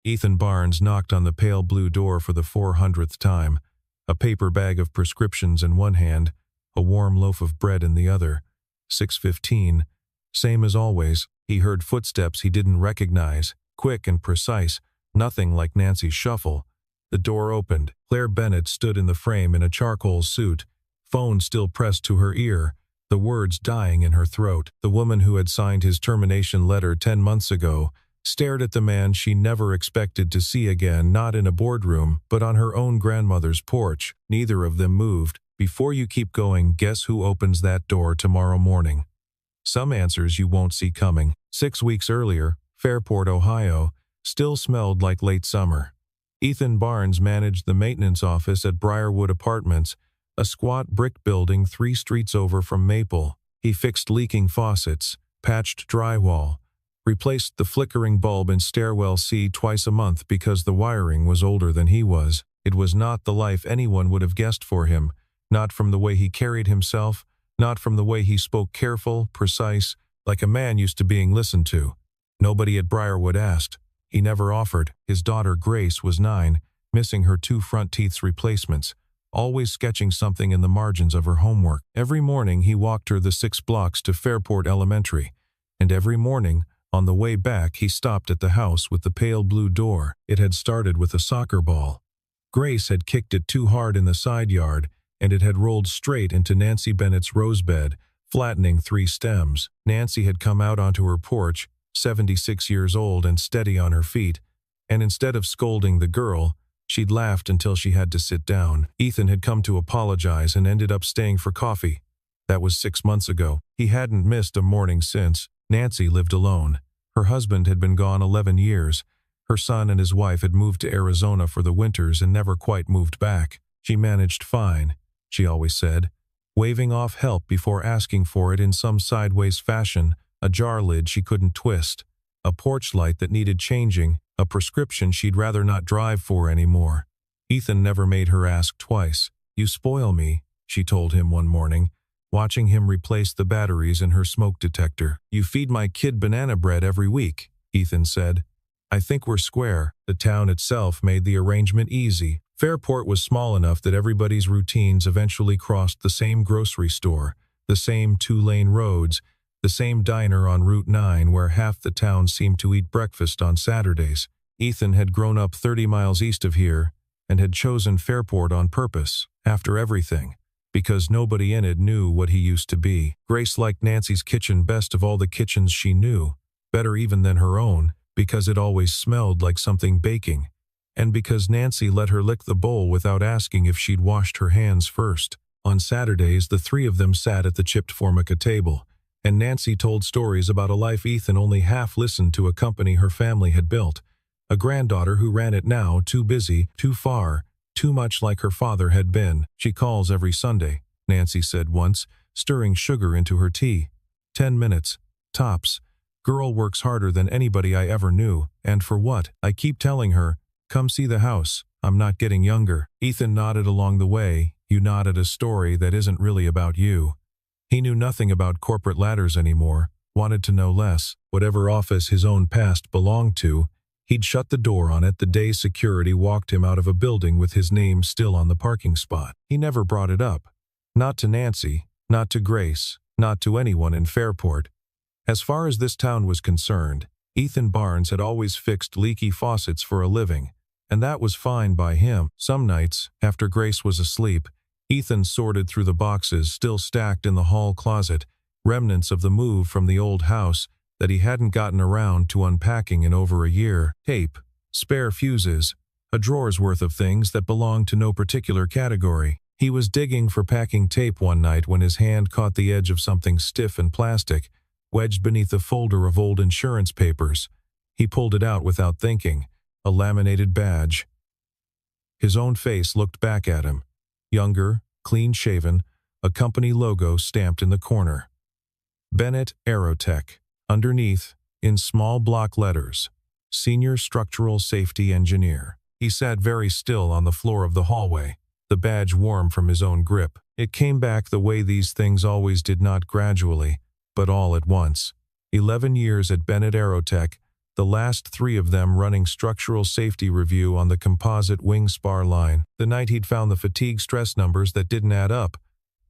Ethan Barnes knocked on the pale blue door for the 400th time, a paper bag of prescriptions in one hand, a warm loaf of bread in the other. 6:15. Same as always, he heard footsteps he didn't recognize, quick and precise, nothing like Nancy's shuffle. The door opened. Claire Bennett stood in the frame in a charcoal suit, phone still pressed to her ear, the words dying in her throat. The woman who had signed his termination letter 10 months ago stared at the man she never expected to see again, not in a boardroom, but on her own grandmother's porch. Neither of them moved. Before you keep going, guess who opens that door tomorrow morning? Some answers you won't see coming. 6 weeks earlier, Fairport, Ohio, still smelled like late summer. Ethan Barnes managed the maintenance office at Briarwood Apartments, a squat brick building 3 streets over from Maple. He fixed leaking faucets, patched drywall, replaced the flickering bulb in stairwell C twice a month because the wiring was older than he was. It was not the life anyone would have guessed for him, not from the way he carried himself, not from the way he spoke, careful, precise, like a man used to being listened to. Nobody at Briarwood asked. He never offered. His daughter Grace was 9, missing her 2 front teeth's replacements, always sketching something in the margins of her homework. Every morning he walked her the 6 blocks to Fairport Elementary, and every morning, on the way back, he stopped at the house with the pale blue door. It had started with a soccer ball. Grace had kicked it too hard in the side yard, and it had rolled straight into Nancy Bennett's rosebed, flattening 3 stems. Nancy had come out onto her porch, 76 years old and steady on her feet, and instead of scolding the girl, she'd laughed until she had to sit down. Ethan had come to apologize and ended up staying for coffee. That was 6 months ago. He hadn't missed a morning since. Nancy lived alone. Her husband had been gone 11 years. Her son and his wife had moved to Arizona for the winters and never quite moved back. She managed fine, she always said, waving off help before asking for it in some sideways fashion, a jar lid she couldn't twist, a porch light that needed changing, a prescription she'd rather not drive for anymore. Ethan never made her ask twice. "You spoil me," she told him one morning, watching him replace the batteries in her smoke detector. "You feed my kid banana bread every week," Ethan said. "I think we're square." The town itself made the arrangement easy. Fairport was small enough that everybody's routines eventually crossed the same grocery store, the same 2-lane roads, the same diner on Route 9 where half the town seemed to eat breakfast on Saturdays. Ethan had grown up 30 miles east of here and had chosen Fairport on purpose, after everything, because nobody in it knew what he used to be. Grace liked Nancy's kitchen best of all the kitchens she knew, better even than her own, because it always smelled like something baking, and because Nancy let her lick the bowl without asking if she'd washed her hands first. On Saturdays, the 3 of them sat at the chipped formica table, and Nancy told stories about a life Ethan only half listened to, a company her family had built, a granddaughter who ran it now, too busy, too far, too much like her father had been. "She calls every Sunday," Nancy said once, stirring sugar into her tea. 10 minutes, tops. "Girl works harder than anybody I ever knew, and for what? I keep telling her, come see the house, I'm not getting younger." Ethan nodded along the way. "You nod at a story that isn't really about you." He knew nothing about corporate ladders anymore, wanted to know less. Whatever office his own past belonged to, he'd shut the door on it the day security walked him out of a building with his name still on the parking spot. He never brought it up. Not to Nancy, not to Grace, not to anyone in Fairport. As far as this town was concerned, Ethan Barnes had always fixed leaky faucets for a living, and that was fine by him. Some nights, after Grace was asleep, Ethan sorted through the boxes still stacked in the hall closet, remnants of the move from the old house that he hadn't gotten around to unpacking in over a year. Tape, spare fuses, a drawer's worth of things that belonged to no particular category. He was digging for packing tape one night when his hand caught the edge of something stiff and plastic, wedged beneath a folder of old insurance papers. He pulled it out without thinking, a laminated badge. His own face looked back at him. Younger, clean-shaven, a company logo stamped in the corner. Bennett Aerotech. Underneath, in small block letters, Senior Structural Safety Engineer. He sat very still on the floor of the hallway, the badge warm from his own grip. It came back the way these things always did, not gradually, but all at once. 11 years at Bennett Aerotech, the last 3 of them running structural safety review on the composite wing spar line. The night he'd found the fatigue stress numbers that didn't add up,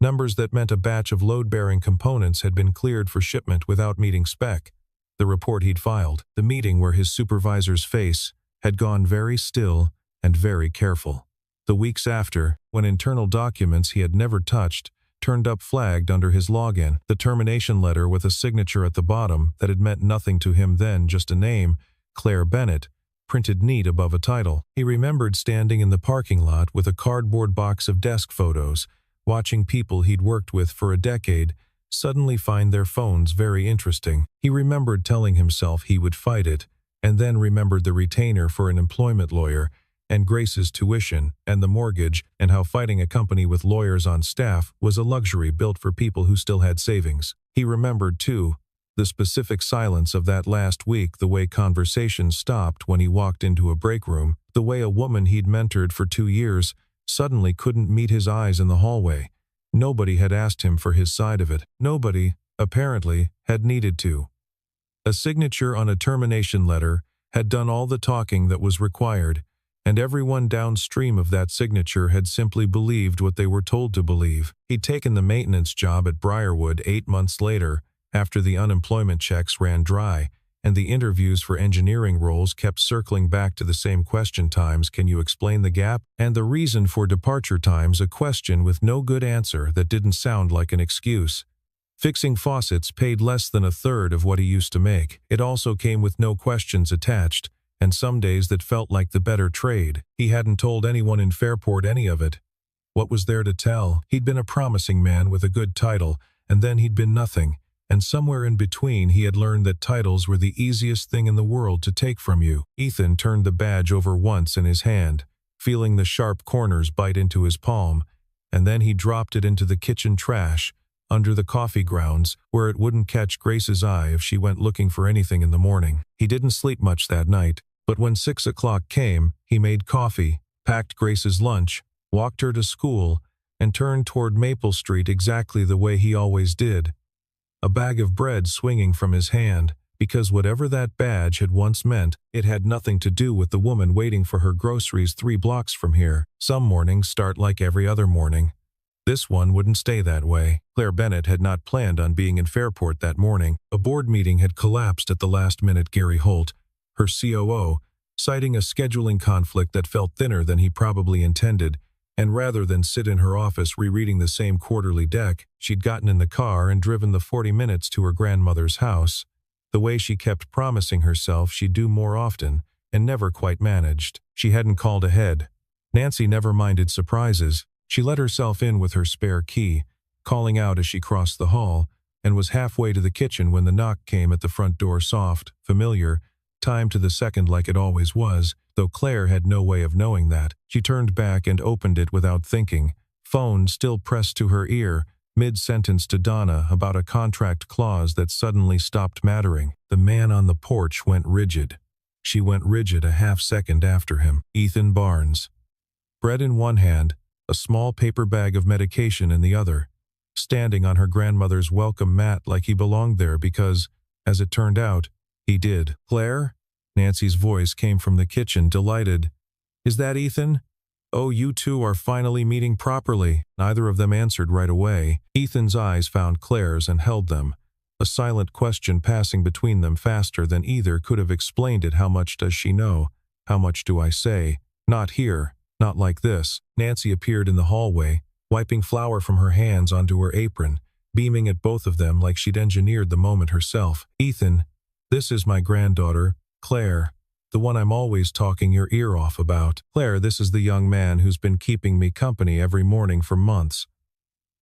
numbers that meant a batch of load-bearing components had been cleared for shipment without meeting spec. The report he'd filed, the meeting where his supervisor's face had gone very still and very careful. The weeks after, when internal documents he had never touched turned up flagged under his login, the termination letter with a signature at the bottom that had meant nothing to him then, just a name, Claire Bennett, printed neat above a title. He remembered standing in the parking lot with a cardboard box of desk photos, watching people he'd worked with for a decade suddenly find their phones very interesting. He remembered telling himself he would fight it, and then remembered the retainer for an employment lawyer, and Grace's tuition, and the mortgage, and how fighting a company with lawyers on staff was a luxury built for people who still had savings. He remembered, too, the specific silence of that last week, the way conversations stopped when he walked into a break room, the way a woman he'd mentored for 2 years suddenly couldn't meet his eyes in the hallway. Nobody had asked him for his side of it. Nobody, apparently, had needed to. A signature on a termination letter had done all the talking that was required, and everyone downstream of that signature had simply believed what they were told to believe. He'd taken the maintenance job at Briarwood 8 months later, after the unemployment checks ran dry, and the interviews for engineering roles kept circling back to the same question times: can you explain the gap? And the reason for departure times, a question with no good answer that didn't sound like an excuse. Fixing faucets paid less than a third of what he used to make. It also came with no questions attached, and some days that felt like the better trade. He hadn't told anyone in Fairport any of it. What was there to tell? He'd been a promising man with a good title, and then he'd been nothing. And somewhere in between he had learned that titles were the easiest thing in the world to take from you. Ethan turned the badge over once in his hand, feeling the sharp corners bite into his palm, and then he dropped it into the kitchen trash, under the coffee grounds, where it wouldn't catch Grace's eye if she went looking for anything in the morning. He didn't sleep much that night, but when 6 o'clock came, he made coffee, packed Grace's lunch, walked her to school, and turned toward Maple Street exactly the way he always did, a bag of bread swinging from his hand, because whatever that badge had once meant, it had nothing to do with the woman waiting for her groceries 3 blocks from here. Some mornings start like every other morning. This one wouldn't stay that way. Claire Bennett had not planned on being in Fairport that morning. A board meeting had collapsed at the last minute. Gary Holt, her COO, citing a scheduling conflict that felt thinner than he probably intended, and rather than sit in her office rereading the same quarterly deck, she'd gotten in the car and driven the 40 minutes to her grandmother's house, the way she kept promising herself she'd do more often, and never quite managed. She hadn't called ahead. Nancy never minded surprises. She let herself in with her spare key, calling out as she crossed the hall, and was halfway to the kitchen when the knock came at the front door, soft, familiar, timed to the second like it always was, though Claire had no way of knowing that. She turned back and opened it without thinking, phone still pressed to her ear, mid-sentence to Donna about a contract clause that suddenly stopped mattering. The man on the porch went rigid. She went rigid a half-second after him. Ethan Barnes. Bread in one hand, a small paper bag of medication in the other, standing on her grandmother's welcome mat like he belonged there because, as it turned out, he did. "Claire?" Nancy's voice came from the kitchen, delighted. "Is that Ethan? Oh, you two are finally meeting properly." Neither of them answered right away. Ethan's eyes found Claire's and held them, a silent question passing between them faster than either could have explained it. How much does she know? How much do I say? Not here. Not like this. Nancy appeared in the hallway, wiping flour from her hands onto her apron, beaming at both of them like she'd engineered the moment herself. "Ethan, this is my granddaughter, Claire, the one I'm always talking your ear off about. Claire, this is the young man who's been keeping me company every morning for months.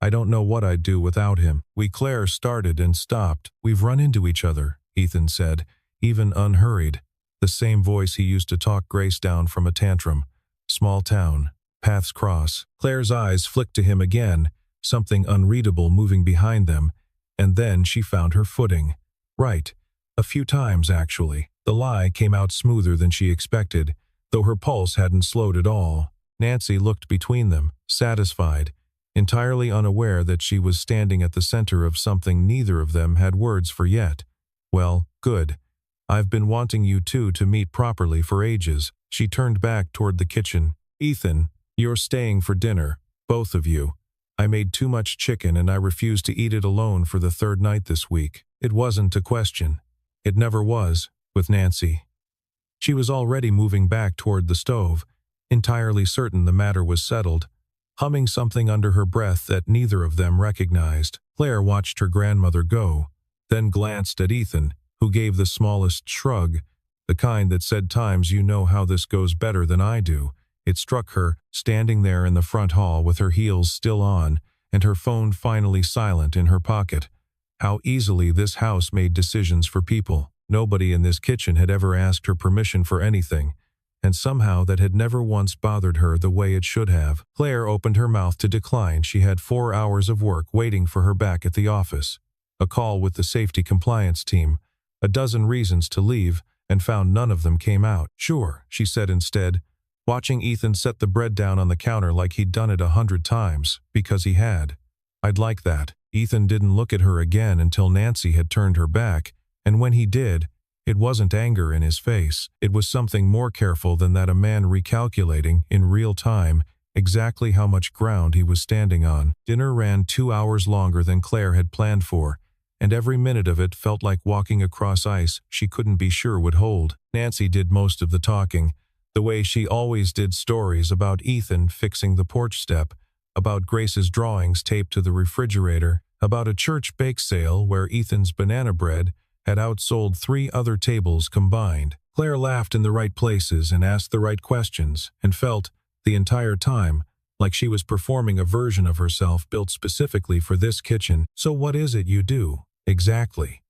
I don't know what I'd do without him." Claire started and stopped. "We've run into each other," Ethan said, even unhurried, the same voice he used to talk Grace down from a tantrum. "Small town. Paths cross." Claire's eyes flicked to him again, something unreadable moving behind them, and then she found her footing. Right. A few times, actually. The lie came out smoother than she expected, though her pulse hadn't slowed at all. Nancy looked between them, satisfied, entirely unaware that she was standing at the center of something neither of them had words for yet. Well, good. I've been wanting you two to meet properly for ages." She turned back toward the kitchen. "Ethan, you're staying for dinner, both of you. I made too much chicken and I refuse to eat it alone for the third night this week." It wasn't a question. It never was, with Nancy. She was already moving back toward the stove, entirely certain the matter was settled, humming something under her breath that neither of them recognized. Claire watched her grandmother go, then glanced at Ethan, who gave the smallest shrug, the kind that said times you know how this goes better than I do. It struck her, standing there in the front hall with her heels still on and her phone finally silent in her pocket, how easily this house made decisions for people. Nobody in this kitchen had ever asked her permission for anything, and somehow that had never once bothered her the way it should have. Claire opened her mouth to decline. She had 4 hours of work waiting for her back at the office, a call with the safety compliance team, a dozen reasons to leave, and found none of them came out. "Sure," she said instead, watching Ethan set the bread down on the counter like he'd done it 100 times, because he had. "I'd like that." Ethan didn't look at her again until Nancy had turned her back, and when he did, it wasn't anger in his face. It was something more careful than that, a man recalculating, in real time, exactly how much ground he was standing on. Dinner ran 2 hours longer than Claire had planned for, and every minute of it felt like walking across ice she couldn't be sure would hold. Nancy did most of the talking, the way she always did, stories about Ethan fixing the porch step, about Grace's drawings taped to the refrigerator, about a church bake sale where Ethan's banana bread had outsold 3 other tables combined. Claire laughed in the right places and asked the right questions, and felt, the entire time, like she was performing a version of herself built specifically for this kitchen. "So what is it you do, exactly?"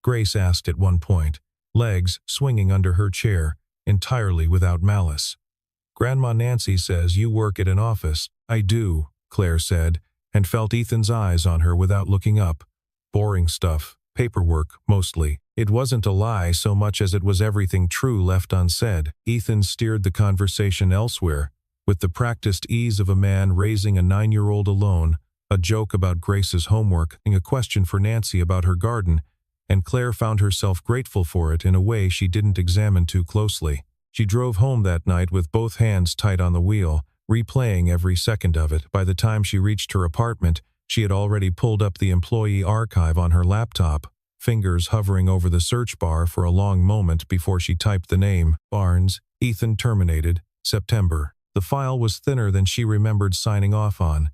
Grace asked at one point, legs swinging under her chair, entirely without malice. "Grandma Nancy says you work at an office." "I do," Claire said, and felt Ethan's eyes on her without looking up. "Boring stuff. Paperwork, mostly." It wasn't a lie so much as it was everything true left unsaid. Ethan steered the conversation elsewhere, with the practiced ease of a man raising a 9-year-old alone, a joke about Grace's homework, and a question for Nancy about her garden, and Claire found herself grateful for it in a way she didn't examine too closely. She drove home that night with both hands tight on the wheel, replaying every second of it. By the time she reached her apartment, she had already pulled up the employee archive on her laptop, fingers hovering over the search bar for a long moment before she typed the name. Barnes, Ethan terminated, September. The file was thinner than she remembered signing off on.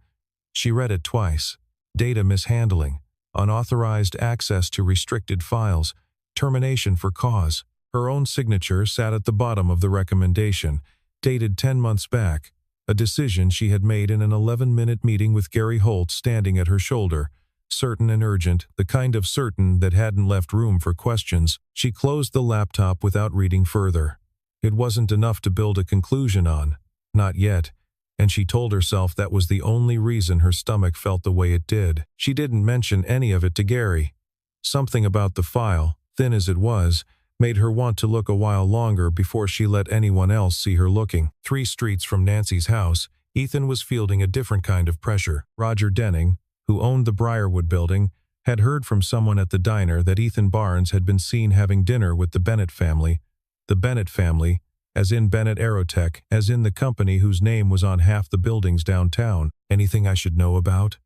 She read it twice. Data mishandling, unauthorized access to restricted files, termination for cause. Her own signature sat at the bottom of the recommendation, dated 10 months back, a decision she had made in an 11-minute meeting with Gary Holt standing at her shoulder, certain and urgent, the kind of certain that hadn't left room for questions. She closed the laptop without reading further. It wasn't enough to build a conclusion on. Not yet. And she told herself that was the only reason her stomach felt the way it did. She didn't mention any of it to Gary. Something about the file, thin as it was, made her want to look a while longer before she let anyone else see her looking. 3 streets from Nancy's house, Ethan was fielding a different kind of pressure. Roger Denning, who owned the Briarwood building, had heard from someone at the diner that Ethan Barnes had been seen having dinner with the Bennett family. The Bennett family, as in Bennett Aerotech, as in the company whose name was on half the buildings downtown. "Anything I should know about?"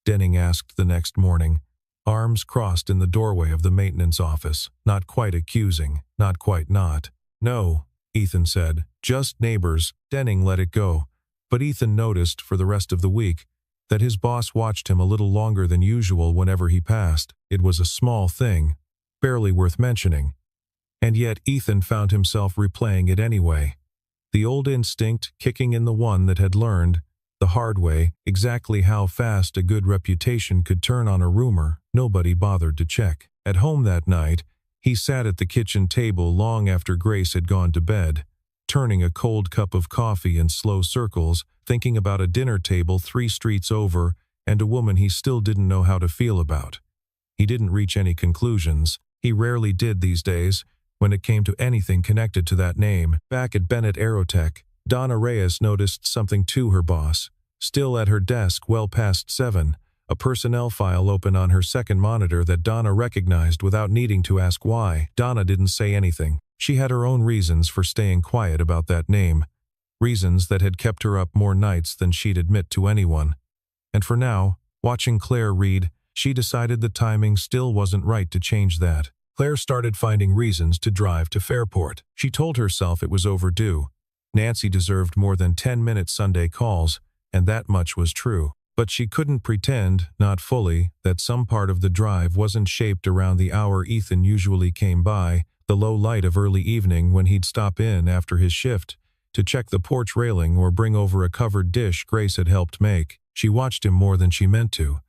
Denning asked the next morning, arms crossed in the doorway of the maintenance office, not quite accusing, not quite not. "No," Ethan said, "just neighbors." Denning let it go, but Ethan noticed, for the rest of the week, that his boss watched him a little longer than usual whenever he passed. It was a small thing, barely worth mentioning. And yet Ethan found himself replaying it anyway. The old instinct kicking in, the one that had learned, the hard way, exactly how fast a good reputation could turn on a rumor nobody bothered to check. At home that night, he sat at the kitchen table long after Grace had gone to bed, turning a cold cup of coffee in slow circles, thinking about a dinner table 3 streets over and a woman he still didn't know how to feel about. He didn't reach any conclusions. He rarely did these days, when it came to anything connected to that name. Back at Bennett Aerotech, Donna Reyes noticed something to her boss, still at her desk well past 7, a personnel file open on her second monitor that Donna recognized without needing to ask why. Donna didn't say anything. She had her own reasons for staying quiet about that name, reasons that had kept her up more nights than she'd admit to anyone. And for now, watching Claire read, she decided the timing still wasn't right to change that. Claire started finding reasons to drive to Fairport. She told herself it was overdue. Nancy deserved more than 10-minute Sunday calls, and that much was true. But she couldn't pretend, not fully, that some part of the drive wasn't shaped around the hour Ethan usually came by, the low light of early evening when he'd stop in after his shift, to check the porch railing or bring over a covered dish Grace had helped make. She watched him more than she meant to.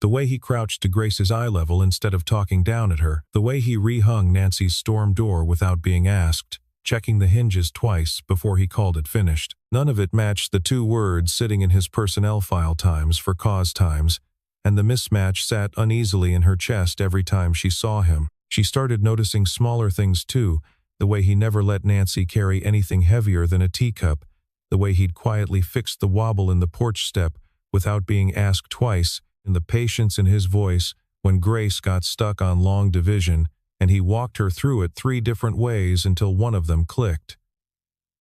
The way he crouched to Grace's eye level instead of talking down at her, the way he rehung Nancy's storm door without being asked, checking the hinges twice before he called it finished. None of it matched the 2 words sitting in his personnel file times for cause times, and the mismatch sat uneasily in her chest every time she saw him. She started noticing smaller things too, the way he never let Nancy carry anything heavier than a teacup, the way he'd quietly fixed the wobble in the porch step without being asked twice, and the patience in his voice when Grace got stuck on long division and he walked her through it 3 different ways until one of them clicked.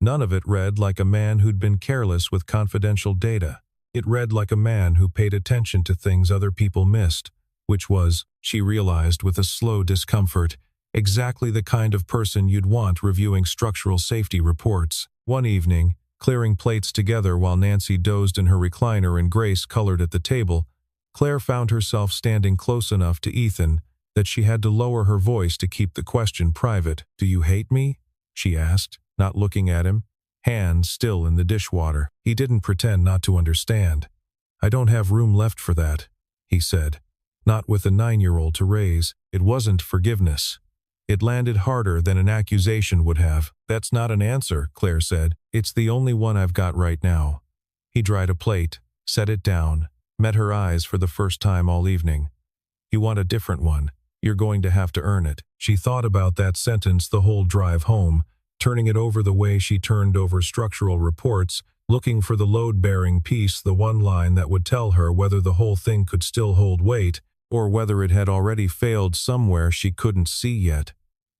None of it read like a man who'd been careless with confidential data. It read like a man who paid attention to things other people missed, which was, she realized with a slow discomfort, exactly the kind of person you'd want reviewing structural safety reports. One evening, clearing plates together while Nancy dozed in her recliner and Grace colored at the table, Claire found herself standing close enough to Ethan that she had to lower her voice to keep the question private. "Do you hate me?" she asked, not looking at him, hands still in the dishwater. He didn't pretend not to understand. "I don't have room left for that," he said, not with a 9-year-old to raise. It wasn't forgiveness. It landed harder than an accusation would have. "That's not an answer," Claire said. "It's the only one I've got right now." He dried a plate, set it down, met her eyes for the first time all evening. "You want a different one. You're going to have to earn it." She thought about that sentence the whole drive home, turning it over the way she turned over structural reports, looking for the load-bearing piece, the one line that would tell her whether the whole thing could still hold weight, or whether it had already failed somewhere she couldn't see yet.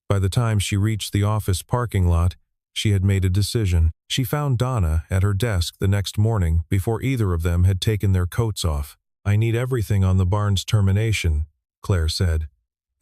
By the time she reached the office parking lot, she had made a decision. She found Donna at her desk the next morning before either of them had taken their coats off. "I need everything on the Barnes termination," Claire said.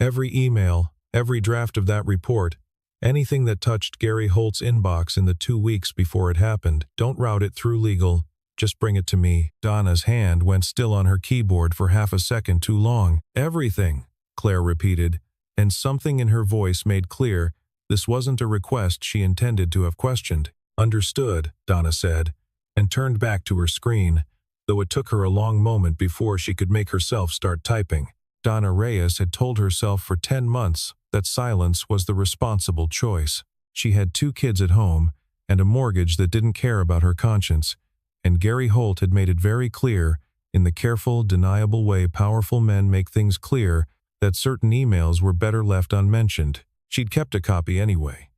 "Every email, every draft of that report, anything that touched Gary Holt's inbox in the 2 weeks before it happened. Don't route it through legal. Just bring it to me." Donna's hand went still on her keyboard for half a second too long. "Everything," Claire repeated, and something in her voice made clear this wasn't a request she intended to have questioned. "Understood," Donna said, and turned back to her screen, though it took her a long moment before she could make herself start typing. Donna Reyes had told herself for 10 months that silence was the responsible choice. She had 2 kids at home and a mortgage that didn't care about her conscience, and Gary Holt had made it very clear, in the careful, deniable way powerful men make things clear, that certain emails were better left unmentioned. She'd kept a copy anyway.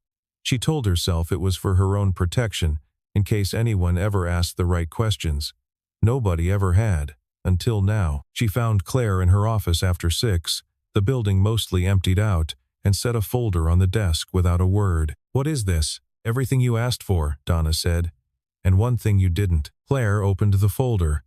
She told herself it was for her own protection, in case anyone ever asked the right questions. Nobody ever had. Until now. She found Claire in her office after 6, the building mostly emptied out, and set a folder on the desk without a word. "What is this?" "Everything you asked for," Donna said. "And one thing you didn't." Claire opened the folder.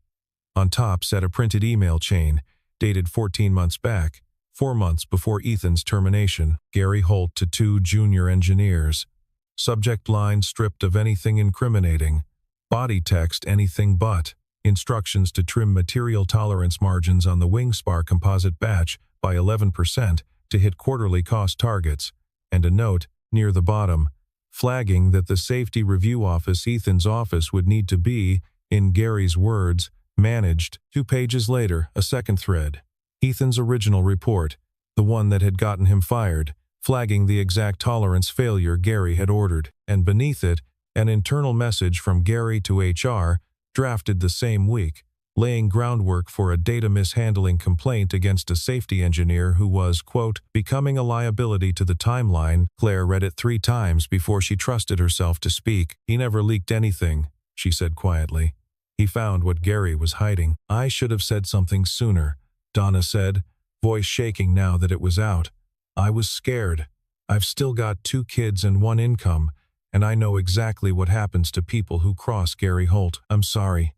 On top sat a printed email chain, dated 14 months back, 4 months before Ethan's termination. Gary Holt to 2 junior engineers. Subject line stripped of anything incriminating. Body text anything but. Instructions to trim material tolerance margins on the Wingspar composite batch by 11% to hit quarterly cost targets, and a note, near the bottom, flagging that the safety review office Ethan's office would need to be, in Gary's words, managed. 2 pages later, a second thread. Ethan's original report, the one that had gotten him fired, flagging the exact tolerance failure Gary had ordered, and beneath it, an internal message from Gary to HR, drafted the same week, laying groundwork for a data mishandling complaint against a safety engineer who was, quote, becoming a liability to the timeline. Claire read it 3 times before she trusted herself to speak. "He never leaked anything," she said quietly. He found what Gary was hiding. "I should have said something sooner," Donna said, voice shaking now that it was out. "I was scared. I've still got 2 kids and 1 income, and I know exactly what happens to people who cross Gary Holt. I'm sorry.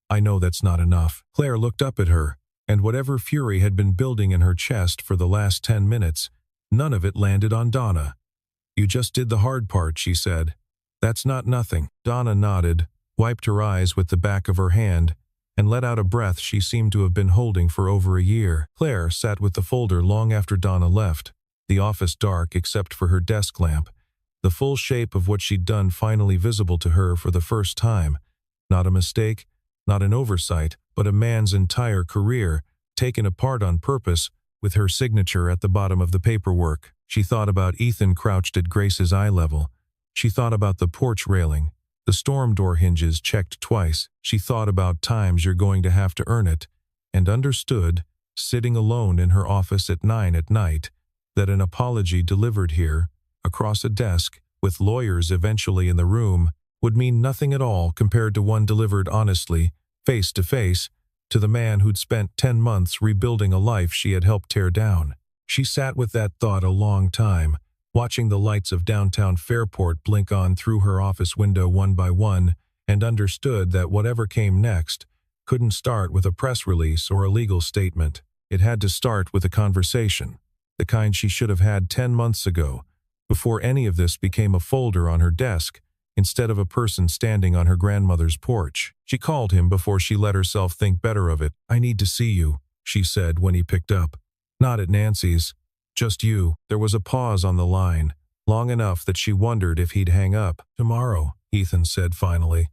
I know that's not enough." Claire looked up at her, and whatever fury had been building in her chest for the last 10 minutes, none of it landed on Donna. "You just did the hard part," she said. "That's not nothing." Donna nodded, wiped her eyes with the back of her hand, and let out a breath she seemed to have been holding for over a year. Claire sat with the folder long after Donna left, the office dark except for her desk lamp, the full shape of what she'd done finally visible to her for the first time. Not a mistake, not an oversight, but a man's entire career, taken apart on purpose, with her signature at the bottom of the paperwork. She thought about Ethan crouched at Grace's eye level. She thought about the porch railing, the storm door hinges checked twice. She thought about times you're going to have to earn it, and understood, sitting alone in her office at 9 at night, that an apology delivered here, across a desk, with lawyers eventually in the room, would mean nothing at all compared to one delivered honestly, face to face, to the man who'd spent 10 months rebuilding a life she had helped tear down. She sat with that thought a long time, watching the lights of downtown Fairport blink on through her office window one by one, and understood that whatever came next couldn't start with a press release or a legal statement. It had to start with a conversation, the kind she should have had 10 months ago, before any of this became a folder on her desk, instead of a person standing on her grandmother's porch. She called him before she let herself think better of it. "I need to see you," she said when he picked up. "Not at Nancy's. Just you." There was a pause on the line, long enough that she wondered if he'd hang up. "Tomorrow," Ethan said finally.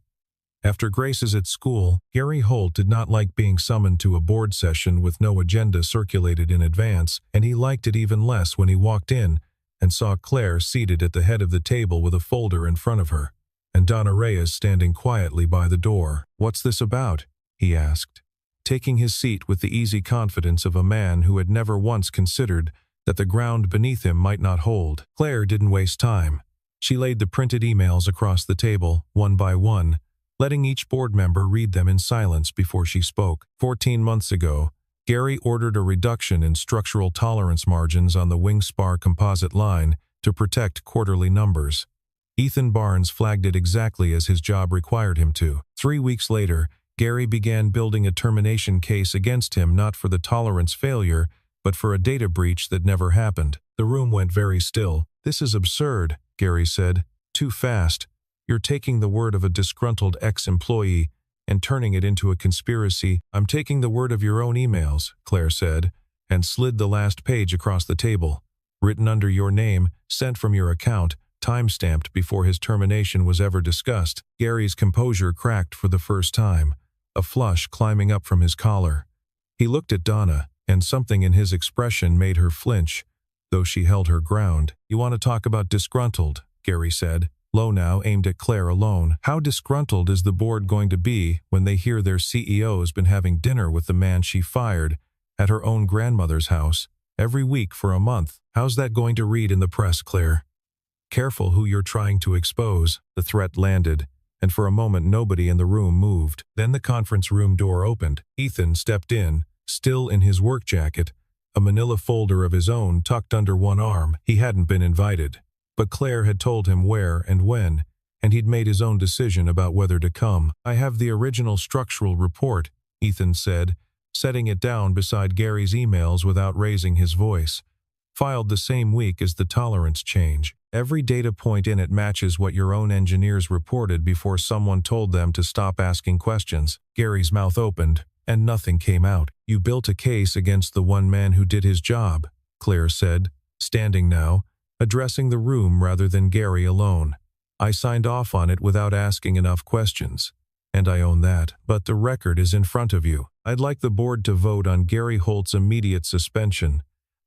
After Grace's at school, Gary Holt did not like being summoned to a board session with no agenda circulated in advance, and he liked it even less when he walked in and saw Claire seated at the head of the table with a folder in front of her, and Donna Reyes standing quietly by the door. "What's this about?" he asked, taking his seat with the easy confidence of a man who had never once considered that the ground beneath him might not hold. Claire didn't waste time. She laid the printed emails across the table, one by one, letting each board member read them in silence before she spoke. 14 months ago, Gary ordered a reduction in structural tolerance margins on the wing-spar composite line to protect quarterly numbers. Ethan Barnes flagged it exactly as his job required him to. 3 weeks later, Gary began building a termination case against him not for the tolerance failure, but for a data breach that never happened. The room went very still. "This is absurd," Gary said. "Too fast. You're taking the word of a disgruntled ex-employee and turning it into a conspiracy." "I'm taking the word of your own emails," Claire said, and slid the last page across the table. "Written under your name, sent from your account, time-stamped before his termination was ever discussed." Gary's composure cracked for the first time, a flush climbing up from his collar. He looked at Donna, and something in his expression made her flinch, though she held her ground. "You want to talk about disgruntled," Gary said, low now, aimed at Claire alone. "How disgruntled is the board going to be when they hear their CEO's been having dinner with the man she fired at her own grandmother's house every week for a month? How's that going to read in the press, Claire? Careful who you're trying to expose." The threat landed, and for a moment nobody in the room moved. Then the conference room door opened. Ethan stepped in, still in his work jacket, a manila folder of his own tucked under one arm. He hadn't been invited, but Claire had told him where and when, and he'd made his own decision about whether to come. "I have the original structural report," Ethan said, setting it down beside Gary's emails without raising his voice. "Filed the same week as the tolerance change. Every data point in it matches what your own engineers reported before someone told them to stop asking questions." Gary's mouth opened, and nothing came out. "You built a case against the one man who did his job," Claire said, standing now, addressing the room rather than Gary alone. "I signed off on it without asking enough questions, and I own that, but the record is in front of you. I'd like the board to vote on Gary Holt's immediate suspension,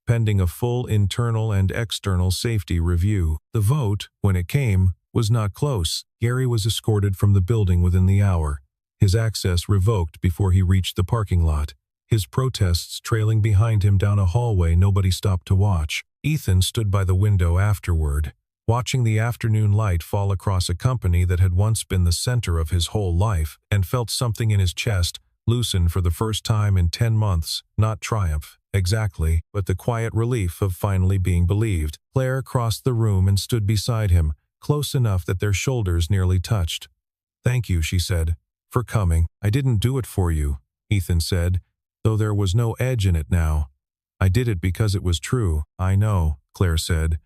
pending a full internal and external safety review." The vote, when it came, was not close. Gary was escorted from the building within the hour, his access revoked before he reached the parking lot, his protests trailing behind him down a hallway nobody stopped to watch. Ethan stood by the window afterward, watching the afternoon light fall across a company that had once been the center of his whole life, and felt something in his chest loosen for the first time in 10 months, not triumph, exactly, but the quiet relief of finally being believed. Claire crossed the room and stood beside him, close enough that their shoulders nearly touched. "Thank you," she said, "for coming." "I didn't do it for you," Ethan said, though there was no edge in it now. "I did it because it was true." "I know," Claire said.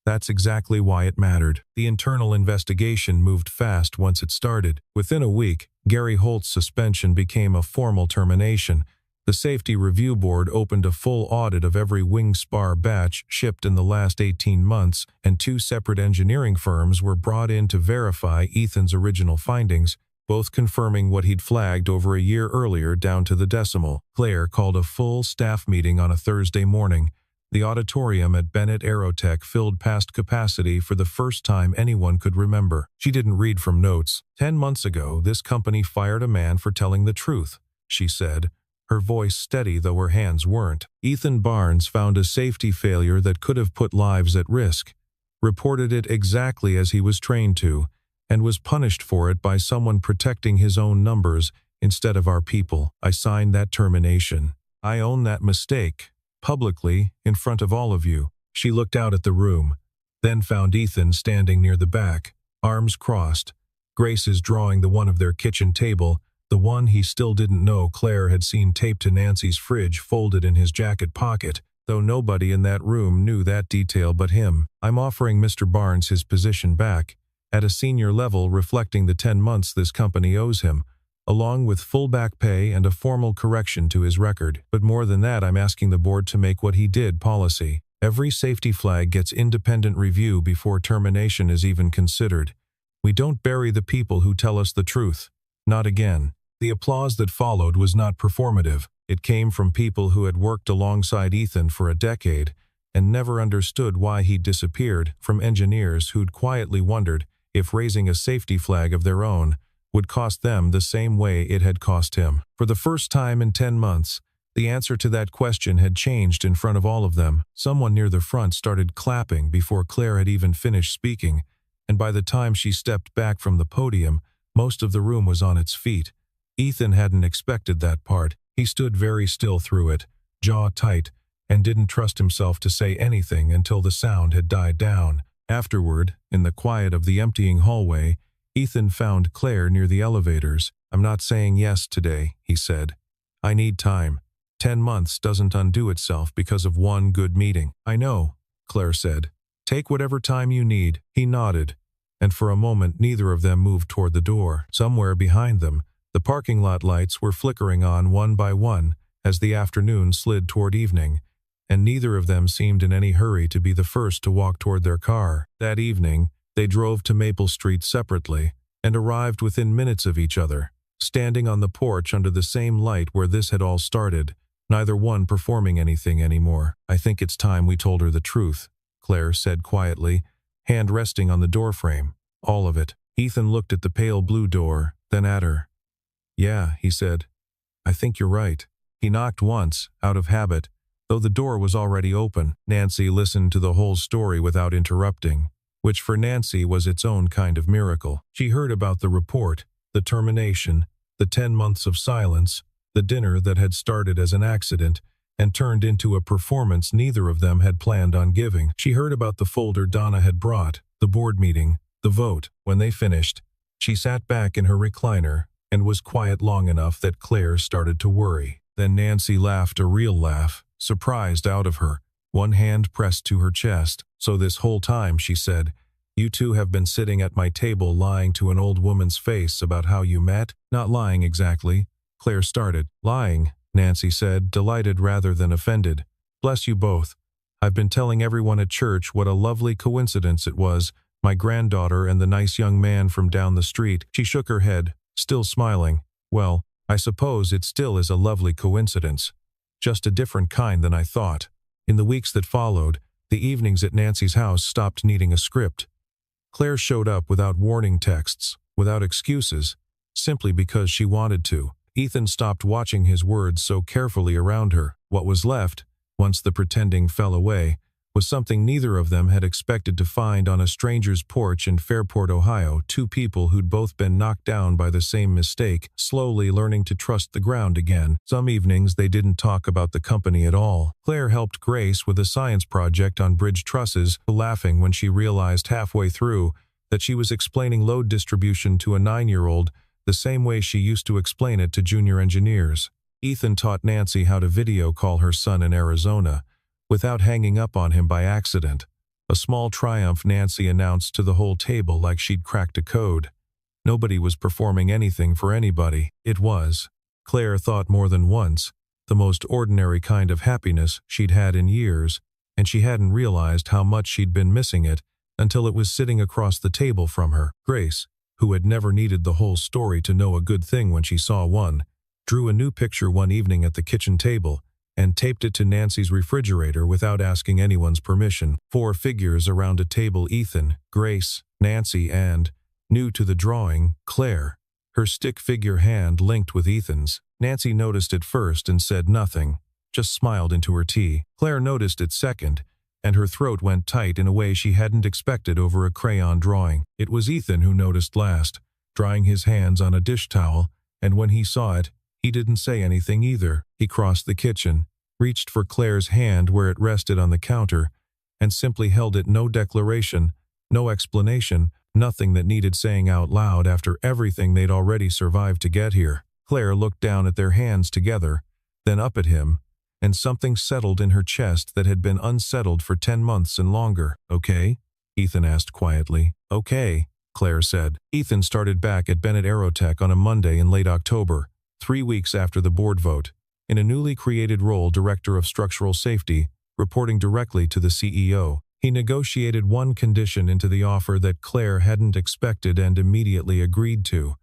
"That's exactly why it mattered." The internal investigation moved fast once it started. Within a week, Gary Holt's suspension became a formal termination. The Safety Review Board opened a full audit of every wing spar batch shipped in the last 18 months, and 2 separate engineering firms were brought in to verify Ethan's original findings, both confirming what he'd flagged over a year earlier down to the decimal. Claire called a full staff meeting on a Thursday morning. The auditorium at Bennett Aerotech filled past capacity for the first time anyone could remember. She didn't read from notes. 10 months ago, this company fired a man for telling the truth, she said, her voice steady though her hands weren't. Ethan Barnes found a safety failure that could have put lives at risk, reported it exactly as he was trained to, and was punished for it by someone protecting his own numbers instead of our people. I signed that termination. I own that mistake. Publicly, in front of all of you. She looked out at the room, then found Ethan standing near the back, arms crossed. Grace is drawing the one of their kitchen table, the one he still didn't know Claire had seen taped to Nancy's fridge folded in his jacket pocket, though nobody in that room knew that detail but him. I'm offering Mr. Barnes his position back, at a senior level reflecting the 10 months this company owes him, along with full back pay and a formal correction to his record. But more than that, I'm asking the board to make what he did policy. Every safety flag gets independent review before termination is even considered. We don't bury the people who tell us the truth. Not again. The applause that followed was not performative. It came from people who had worked alongside Ethan for a decade and never understood why he'd disappeared, from engineers who'd quietly wondered if raising a safety flag of their own would cost them the same way it had cost him. For the first time in 10 months, the answer to that question had changed in front of all of them. Someone near the front started clapping before Claire had even finished speaking, and by the time she stepped back from the podium, most of the room was on its feet. Ethan hadn't expected that part. He stood very still through it, jaw tight, and didn't trust himself to say anything until the sound had died down. Afterward, in the quiet of the emptying hallway, Ethan found Claire near the elevators. "I'm not saying yes today," he said. "I need time. 10 months doesn't undo itself because of one good meeting." "I know," Claire said. "Take whatever time you need." He nodded, and for a moment neither of them moved toward the door. Somewhere behind them, the parking lot lights were flickering on one by one as the afternoon slid toward evening, and neither of them seemed in any hurry to be the first to walk toward their car. That evening, they drove to Maple Street separately and arrived within minutes of each other, standing on the porch under the same light where this had all started, neither one performing anything anymore. "I think it's time we told her the truth," Claire said quietly, hand resting on the doorframe. "All of it." Ethan looked at the pale blue door, then at her. "Yeah," he said. "I think you're right." He knocked once, out of habit, though the door was already open. Nancy listened to the whole story without interrupting, which for Nancy was its own kind of miracle. She heard about the report, the termination, the 10 months of silence, the dinner that had started as an accident and turned into a performance neither of them had planned on giving. She heard about the folder Donna had brought, the board meeting, the vote. When they finished, she sat back in her recliner and was quiet long enough that Claire started to worry. Then Nancy laughed a real laugh, surprised out of her, one hand pressed to her chest. "So this whole time," she said, "you two have been sitting at my table lying to an old woman's face about how you met?" "Not lying exactly," Claire started. "Lying," Nancy said, delighted rather than offended. "Bless you both. I've been telling everyone at church what a lovely coincidence it was, my granddaughter and the nice young man from down the street." She shook her head, still smiling. "Well, I suppose it still is a lovely coincidence. Just a different kind than I thought." In the weeks that followed, the evenings at Nancy's house stopped needing a script. Claire showed up without warning texts, without excuses, simply because she wanted to. Ethan stopped watching his words so carefully around her. What was left, once the pretending fell away, was something neither of them had expected to find on a stranger's porch in Fairport, Ohio. Two people who'd both been knocked down by the same mistake, slowly learning to trust the ground again. Some evenings they didn't talk about the company at all. Claire helped Grace with a science project on bridge trusses, laughing when she realized halfway through that she was explaining load distribution to a 9-year-old the same way she used to explain it to junior engineers. Ethan taught Nancy how to video call her son in Arizona without hanging up on him by accident. A small triumph, Nancy announced to the whole table, like she'd cracked a code. Nobody was performing anything for anybody. It was, Claire thought more than once, the most ordinary kind of happiness she'd had in years, and she hadn't realized how much she'd been missing it until it was sitting across the table from her. Grace, who had never needed the whole story to know a good thing when she saw one, drew a new picture one evening at the kitchen table and taped it to Nancy's refrigerator without asking anyone's permission. 4 figures around a table: Ethan, Grace, Nancy, and, new to the drawing, Claire. Her stick figure hand linked with Ethan's. Nancy noticed it first and said nothing, just smiled into her tea. Claire noticed it second, and her throat went tight in a way she hadn't expected over a crayon drawing. It was Ethan who noticed last, drying his hands on a dish towel, and when he saw it, he didn't say anything either. He crossed the kitchen, reached for Claire's hand where it rested on the counter, and simply held it. No declaration, no explanation, nothing that needed saying out loud after everything they'd already survived to get here. Claire looked down at their hands together, then up at him, and something settled in her chest that had been unsettled for 10 months and longer. "Okay?" Ethan asked quietly. "Okay," Claire said. Ethan started back at Bennett Aerotech on a Monday in late October, 3 weeks after the board vote, in a newly created role, Director of Structural Safety, reporting directly to the CEO. He negotiated one condition into the offer that Claire hadn't expected and immediately agreed to.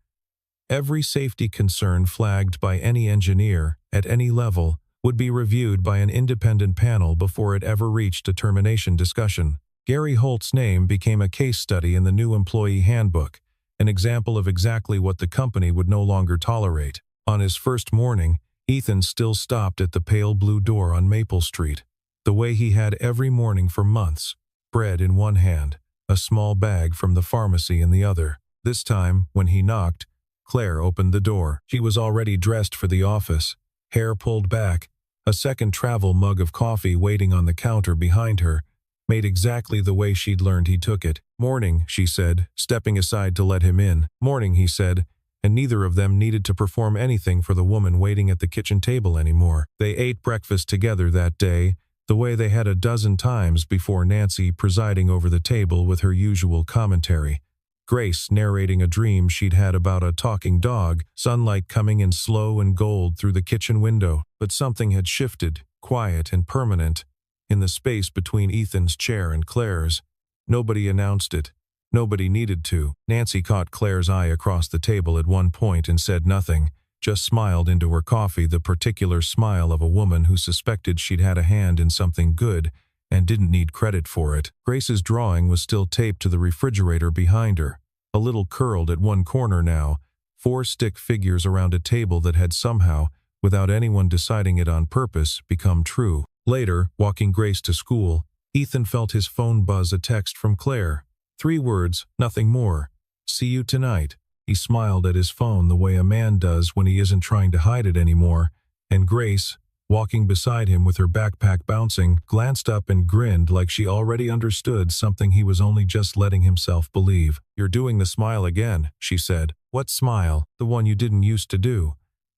Every safety concern flagged by any engineer, at any level, would be reviewed by an independent panel before it ever reached a termination discussion. Gary Holt's name became a case study in the new employee handbook, an example of exactly what the company would no longer tolerate. On his first morning, Ethan still stopped at the pale blue door on Maple Street, the way he had every morning for months, bread in one hand, a small bag from the pharmacy in the other. This time, when he knocked, Claire opened the door. She was already dressed for the office, hair pulled back, a second travel mug of coffee waiting on the counter behind her, made exactly the way she'd learned he took it. "Morning," she said, stepping aside to let him in. "Morning," he said, and neither of them needed to perform anything for the woman waiting at the kitchen table anymore. They ate breakfast together that day, the way they had a dozen times before, Nancy presiding over the table with her usual commentary, Grace narrating a dream she'd had about a talking dog, sunlight coming in slow and gold through the kitchen window. But something had shifted, quiet and permanent, in the space between Ethan's chair and Claire's. Nobody announced it. Nobody needed to. Nancy caught Claire's eye across the table at one point and said nothing, just smiled into her coffee, the particular smile of a woman who suspected she'd had a hand in something good and didn't need credit for it. Grace's drawing was still taped to the refrigerator behind her, a little curled at one corner now, 4 stick figures around a table that had somehow, without anyone deciding it on purpose, become true. Later, walking Grace to school, Ethan felt his phone buzz a text from Claire. 3 words, nothing more. "See you tonight." He smiled at his phone the way a man does when he isn't trying to hide it anymore, and Grace, walking beside him with her backpack bouncing, glanced up and grinned like she already understood something he was only just letting himself believe. "You're doing the smile again," she said. "What smile?" "The one you didn't used to do."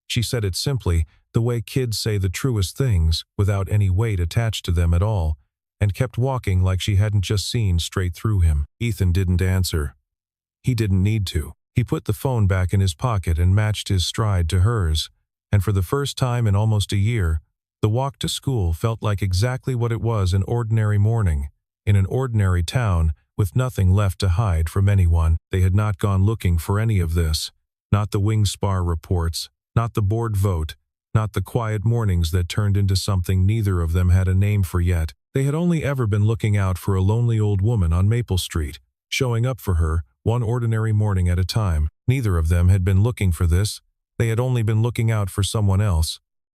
She said it simply, the way kids say the truest things, without any weight attached to them at all, and kept walking like she hadn't just seen straight through him. Ethan didn't answer. He didn't need to. He put the phone back in his pocket and matched his stride to hers, and for the first time in almost a year, the walk to school felt like exactly what it was: an ordinary morning, in an ordinary town, with nothing left to hide from anyone. They had not gone looking for any of this, not the wing spar reports, not the board vote, not the quiet mornings that turned into something neither of them had a name for yet. They had only ever been looking out for a lonely old woman on Maple Street, showing up for her, one ordinary morning at a time. Neither of them had been looking for this. They had only been looking out for someone else,